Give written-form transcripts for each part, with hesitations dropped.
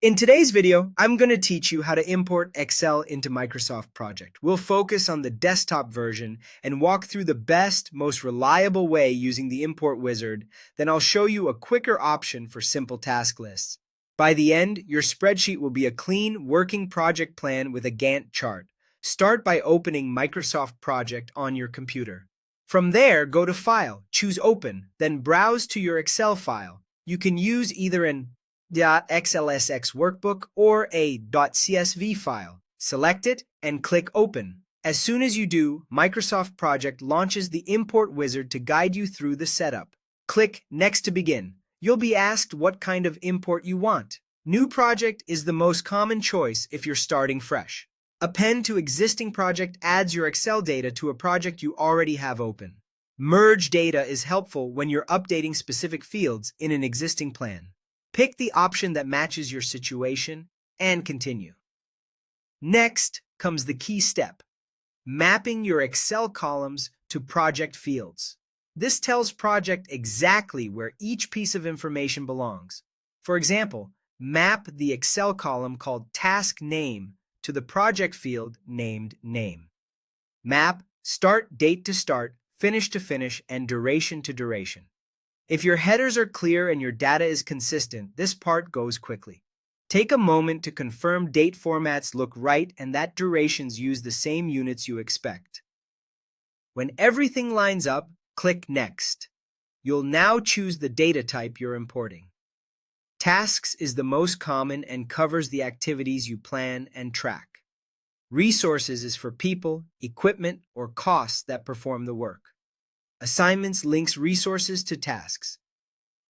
In today's video, I'm going to teach you how to import Excel into Microsoft Project. We'll focus on the desktop version and walk through the best, most reliable way using the import wizard. Then I'll show you a quicker option for simple task lists. By the end, your spreadsheet will be a clean, working project plan with a Gantt chart. Start by opening Microsoft Project on your computer. From there, go to File, choose Open, then browse to your Excel file. You can use either an .xlsx workbook or a .csv file. Select it and click Open. As soon as you do, Microsoft Project launches the import wizard to guide you through the setup. Click Next to begin. You'll be asked what kind of import you want. New project is the most common choice if you're starting fresh. Append to existing project adds your Excel data to a project you already have open. Merge data is helpful when you're updating specific fields in an existing plan. Pick the option that matches your situation and continue. Next comes the key step, mapping your Excel columns to project fields. This tells Project exactly where each piece of information belongs. For example, map the Excel column called Task Name to the project field named Name. Map start date to start, finish to finish, and duration to duration. If your headers are clear and your data is consistent, this part goes quickly. Take a moment to confirm date formats look right and that durations use the same units you expect. When everything lines up, click Next. You'll now choose the data type you're importing. Tasks is the most common and covers the activities you plan and track. Resources is for people, equipment, or costs that perform the work. Assignments links resources to tasks.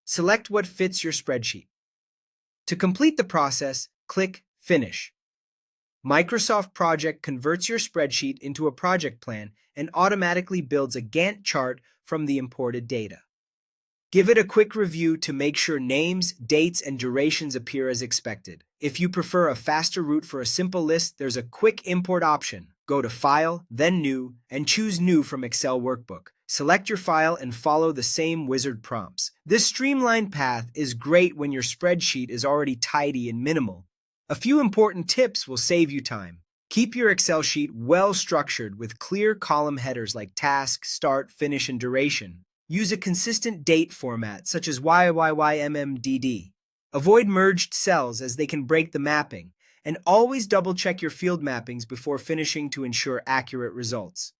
Select what fits your spreadsheet. To complete the process, click Finish. Microsoft Project converts your spreadsheet into a project plan and automatically builds a Gantt chart from the imported data. Give it a quick review to make sure names, dates, and durations appear as expected. If you prefer a faster route for a simple list, there's a quick import option. Go to File, then New, and choose New from Excel Workbook. Select your file and follow the same wizard prompts. This streamlined path is great when your spreadsheet is already tidy and minimal. A few important tips will save you time. Keep your Excel sheet well structured with clear column headers like Task, Start, Finish, and Duration. Use a consistent date format such as YYYMMDD. Avoid merged cells as they can break the mapping, and always double-check your field mappings before finishing to ensure accurate results.